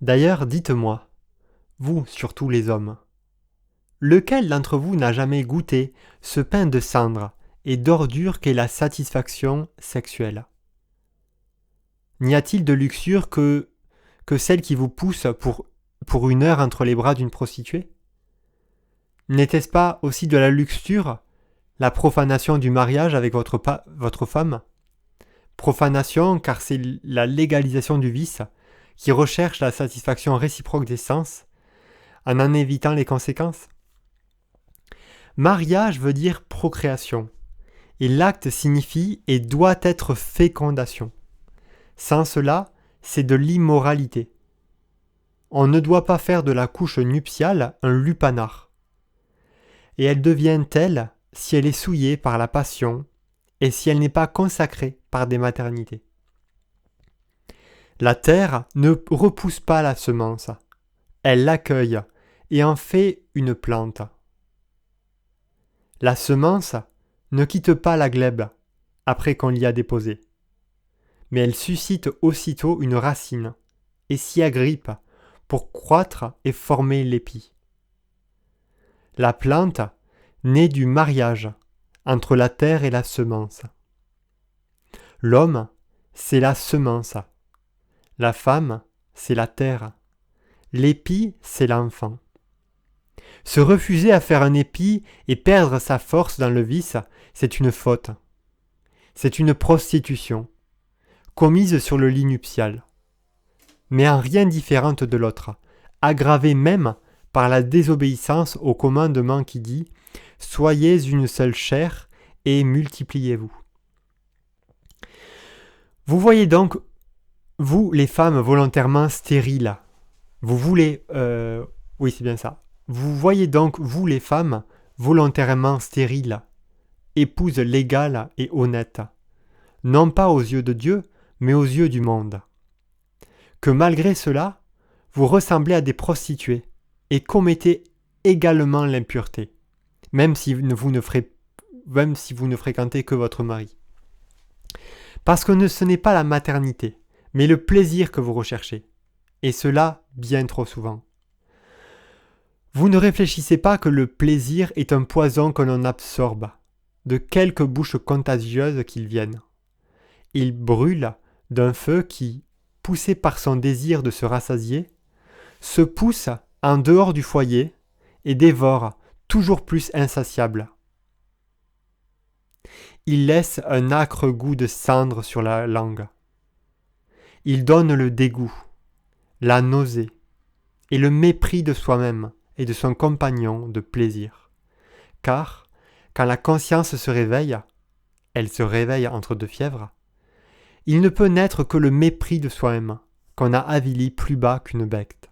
D'ailleurs, dites-moi, vous, surtout les hommes, lequel d'entre vous n'a jamais goûté ce pain de cendre et d'ordure qu'est la satisfaction sexuelle? N'y a-t-il de luxure que celle qui vous pousse pour une heure entre les bras d'une prostituée? N'était-ce pas aussi de la luxure, la profanation du mariage avec votre femme? Profanation car c'est la légalisation du vice qui recherche la satisfaction réciproque des sens en évitant les conséquences. Mariage veut dire procréation, et l'acte signifie et doit être fécondation. Sans cela, c'est de l'immoralité. On ne doit pas faire de la couche nuptiale un lupanar. Et elle devient telle si elle est souillée par la passion et si elle n'est pas consacrée par des maternités. La terre ne repousse pas la semence, elle l'accueille et en fait une plante. La semence ne quitte pas la glèbe après qu'on l'y a déposée, mais elle suscite aussitôt une racine et s'y agrippe pour croître et former l'épi. La plante naît du mariage entre la terre et la semence. L'homme, c'est la semence. La femme, c'est la terre. L'épi, c'est l'enfant. Se refuser à faire un épi et perdre sa force dans le vice, c'est une faute. C'est une prostitution, commise sur le lit nuptial, mais en rien différente de l'autre, aggravée même par la désobéissance au commandement qui dit « Soyez une seule chair et multipliez-vous ». Vous voyez donc, vous les femmes volontairement stériles, vous voulez... oui, c'est bien ça. Vous voyez donc, vous les femmes volontairement stériles, épouses légales et honnêtes, non pas aux yeux de Dieu, mais aux yeux du monde. Que malgré cela, vous ressemblez à des prostituées et commettez également l'impureté, même si vous ne fréquentez que votre mari. Parce que ce n'est pas la maternité, mais le plaisir que vous recherchez, et cela bien trop souvent. Vous ne réfléchissez pas que le plaisir est un poison que l'on absorbe, de quelque bouche contagieuse qu'il vienne. Il brûle d'un feu qui, poussé par son désir de se rassasier, se pousse en dehors du foyer et dévore toujours plus insatiable. Il laisse un âcre goût de cendre sur la langue. Il donne le dégoût, la nausée et le mépris de soi-même et de son compagnon de plaisir. Car, quand la conscience se réveille, elle se réveille entre deux fièvres, il ne peut naître que le mépris de soi-même, qu'on a avili plus bas qu'une bête.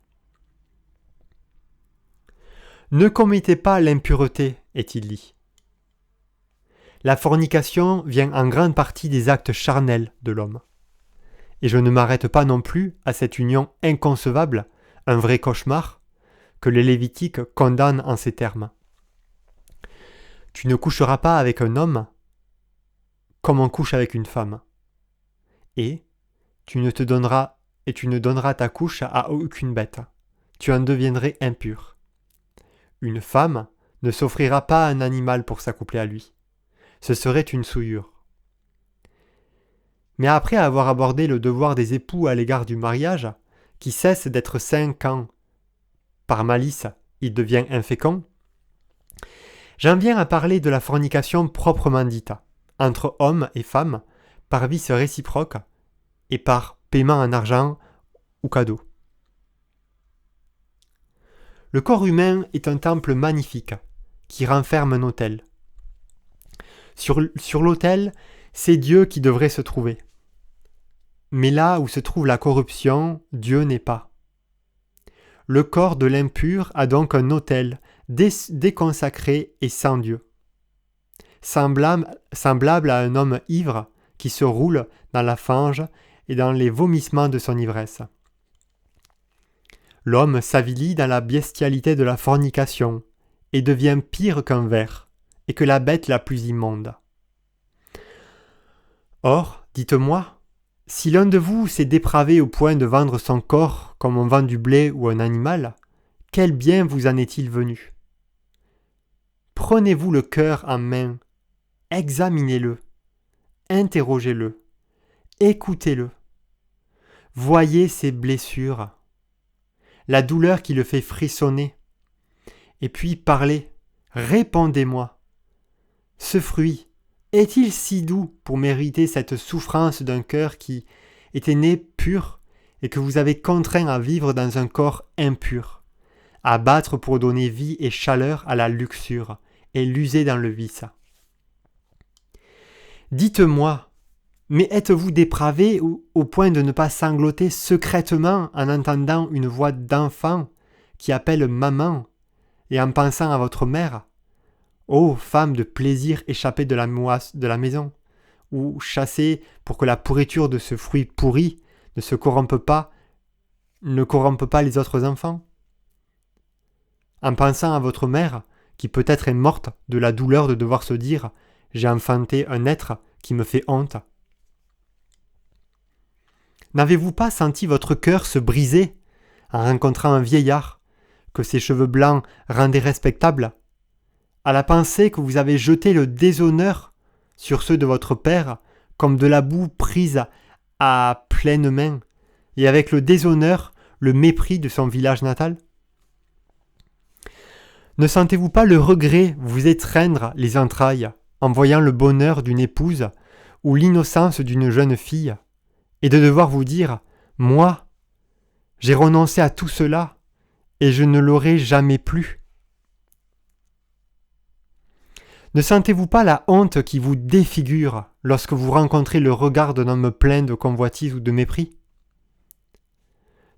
Ne commettez pas l'impureté, est-il dit. La fornication vient en grande partie des actes charnels de l'homme. Et je ne m'arrête pas non plus à cette union inconcevable, un vrai cauchemar, que les Lévitiques condamnent en ces termes. Tu ne coucheras pas avec un homme comme on couche avec une femme. Et tu ne donneras ta couche à aucune bête. Tu en deviendrais impur. Une femme ne s'offrira pas à un animal pour s'accoupler à lui. Ce serait une souillure. Mais après avoir abordé le devoir des époux à l'égard du mariage, qui cesse d'être saint quand, par malice, il devient infécond, j'en viens à parler de la fornication proprement dite, entre hommes et femmes, par vice réciproque et par paiement en argent ou cadeau. Le corps humain est un temple magnifique qui renferme un autel. Sur l'autel, c'est Dieu qui devrait se trouver. Mais là où se trouve la corruption, Dieu n'est pas. Le corps de l'impur a donc un autel déconsacré et sans Dieu. Semblable à un homme ivre qui se roule dans la fange et dans les vomissements de son ivresse. L'homme s'avilit dans la bestialité de la fornication et devient pire qu'un ver et que la bête la plus immonde. Or, dites-moi, Si l'un de vous s'est dépravé au point de vendre son corps comme on vend du blé ou un animal, quel bien vous en est-il venu? Prenez-vous le cœur en main, examinez-le, interrogez-le, écoutez-le. Voyez ses blessures, la douleur qui le fait frissonner, et puis parlez, répondez-moi. Ce fruit est-il si doux pour mériter cette souffrance d'un cœur qui était né pur et que vous avez contraint à vivre dans un corps impur, à battre pour donner vie et chaleur à la luxure et l'user dans le vice? Dites-moi, mais êtes-vous dépravé au point de ne pas sangloter secrètement en entendant une voix d'enfant qui appelle maman et en pensant à votre mère? Ô femme de plaisir échappée de la moisse de la maison, ou chassée pour que la pourriture de ce fruit pourri ne corrompe pas les autres enfants? En pensant à votre mère, qui peut-être est morte de la douleur de devoir se dire « j'ai enfanté un être qui me fait honte ». N'avez-vous pas senti votre cœur se briser en rencontrant un vieillard que ses cheveux blancs rendaient respectable, à la pensée que vous avez jeté le déshonneur sur ceux de votre père comme de la boue prise à pleine main, et avec le déshonneur le mépris de son village natal? Ne sentez-vous pas le regret vous étreindre les entrailles en voyant le bonheur d'une épouse ou l'innocence d'une jeune fille, et de devoir vous dire « Moi, j'ai renoncé à tout cela, et je ne l'aurai jamais plus ». Ne sentez-vous pas la honte qui vous défigure lorsque vous rencontrez le regard d'un homme plein de convoitise ou de mépris?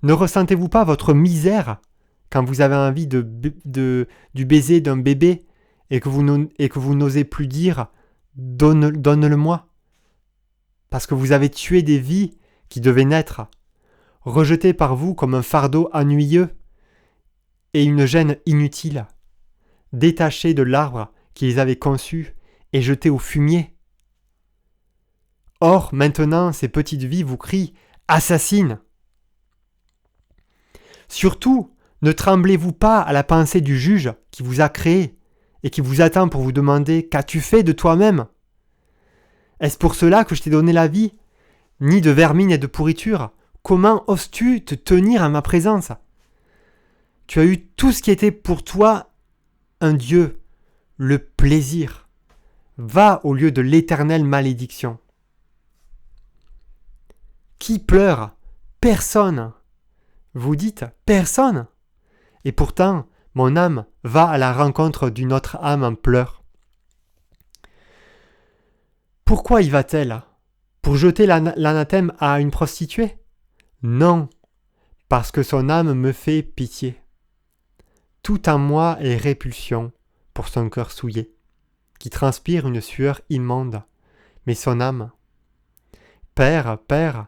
Ne ressentez-vous pas votre misère quand vous avez envie du baiser d'un bébé et que vous n'osez plus dire « donne-le-moi » parce que vous avez tué des vies qui devaient naître, rejetées par vous comme un fardeau ennuyeux et une gêne inutile, détachées de l'arbre qui les avait conçus et jetés au fumier. Or, maintenant, ces petites vies vous crient « Assassine !» Surtout, ne tremblez-vous pas à la pensée du juge qui vous a créé et qui vous attend pour vous demander « Qu'as-tu fait de toi-même ? Est-ce pour cela que je t'ai donné la vie ? Ni de vermine et de pourriture. Comment oses-tu te tenir à ma présence ? Tu as eu tout ce qui était pour toi un Dieu, le plaisir. Va au lieu de l'éternelle malédiction. » Qui pleure ? Personne. Vous dites personne. Et pourtant, mon âme va à la rencontre d'une autre âme en pleurs. Pourquoi y va-t-elle ? Pour jeter l'anathème à une prostituée ? Non, parce que son âme me fait pitié. Tout en moi est répulsion pour son cœur souillé, qui transpire une sueur immonde, mais son âme. Père, Père,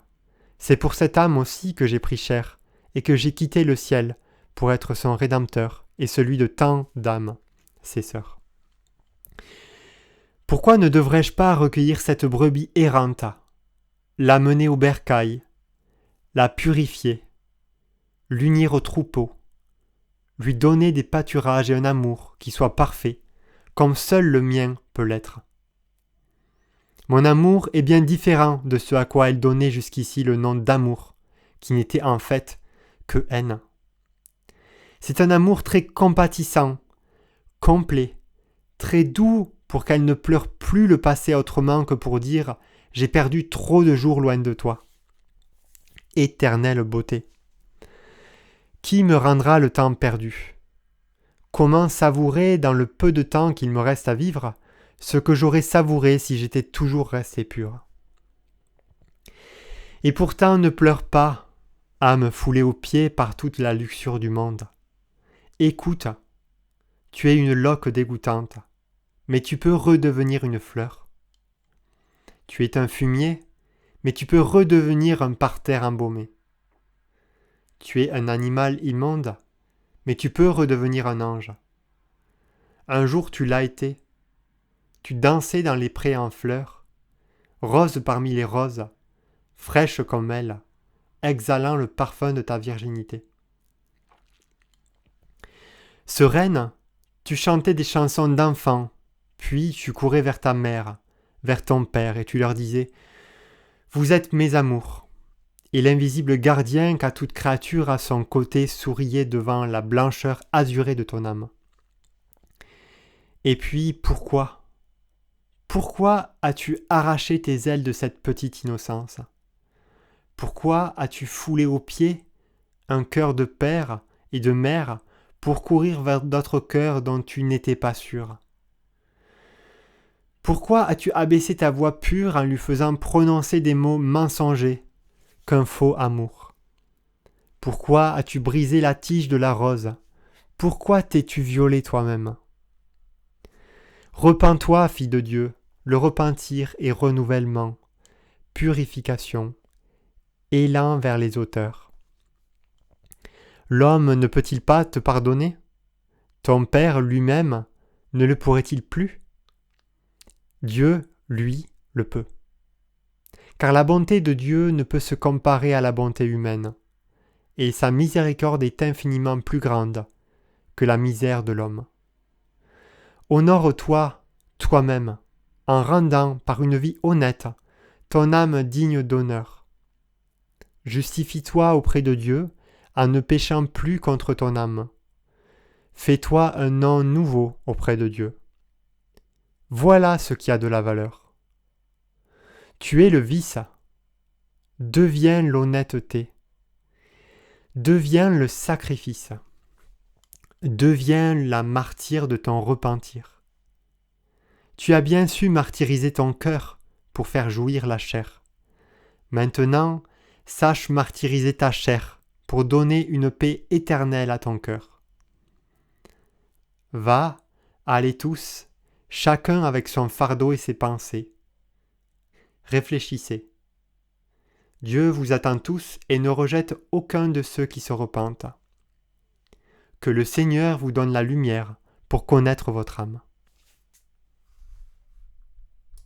c'est pour cette âme aussi que j'ai pris chair, et que j'ai quitté le ciel pour être son rédempteur et celui de tant d'âmes, ses sœurs. Pourquoi ne devrais-je pas recueillir cette brebis errante, l'amener au bercail, la purifier, l'unir au troupeau, lui donner des pâturages et un amour qui soit parfait, comme seul le mien peut l'être. Mon amour est bien différent de ce à quoi elle donnait jusqu'ici le nom d'amour, qui n'était en fait que haine. C'est un amour très compatissant, complet, très doux pour qu'elle ne pleure plus le passé autrement que pour dire « J'ai perdu trop de jours loin de toi ». Éternelle beauté. Qui me rendra le temps perdu ? Comment savourer dans le peu de temps qu'il me reste à vivre ce que j'aurais savouré si j'étais toujours resté pur ? Et pourtant ne pleure pas, âme foulée aux pieds par toute la luxure du monde. Écoute, tu es une loque dégoûtante, mais tu peux redevenir une fleur. Tu es un fumier, mais tu peux redevenir un parterre embaumé. Tu es un animal immonde, mais tu peux redevenir un ange. Un jour tu l'as été. Tu dansais dans les prés en fleurs, rose parmi les roses, fraîche comme elle, exhalant le parfum de ta virginité. Sereine, tu chantais des chansons d'enfant, puis tu courais vers ta mère, vers ton père, et tu leur disais « Vous êtes mes amours ». Et l'invisible gardien qu'a toute créature à son côté souriait devant la blancheur azurée de ton âme. Et puis, pourquoi ? Pourquoi as-tu arraché tes ailes de cette petite innocence ? Pourquoi as-tu foulé aux pieds un cœur de père et de mère pour courir vers d'autres cœurs dont tu n'étais pas sûr ? Pourquoi as-tu abaissé ta voix pure en lui faisant prononcer des mots mensongers qu'un faux amour ? Pourquoi as-tu brisé la tige de la rose ? Pourquoi t'es-tu violé toi-même ? Repens-toi, fille de Dieu, le repentir est renouvellement, purification, élan vers les auteurs. L'homme ne peut-il pas te pardonner ? Ton Père lui-même ne le pourrait-il plus ? Dieu, lui, le peut. Car la bonté de Dieu ne peut se comparer à la bonté humaine, et sa miséricorde est infiniment plus grande que la misère de l'homme. Honore-toi, toi-même, en rendant par une vie honnête ton âme digne d'honneur. Justifie-toi auprès de Dieu en ne péchant plus contre ton âme. Fais-toi un nom nouveau auprès de Dieu. Voilà ce qui a de la valeur. Tu es le vice. Deviens l'honnêteté. Deviens le sacrifice. Deviens la martyre de ton repentir. Tu as bien su martyriser ton cœur pour faire jouir la chair. Maintenant, sache martyriser ta chair pour donner une paix éternelle à ton cœur. Va, allez tous, chacun avec son fardeau et ses pensées. Réfléchissez. Dieu vous attend tous et ne rejette aucun de ceux qui se repentent. Que le Seigneur vous donne la lumière pour connaître votre âme.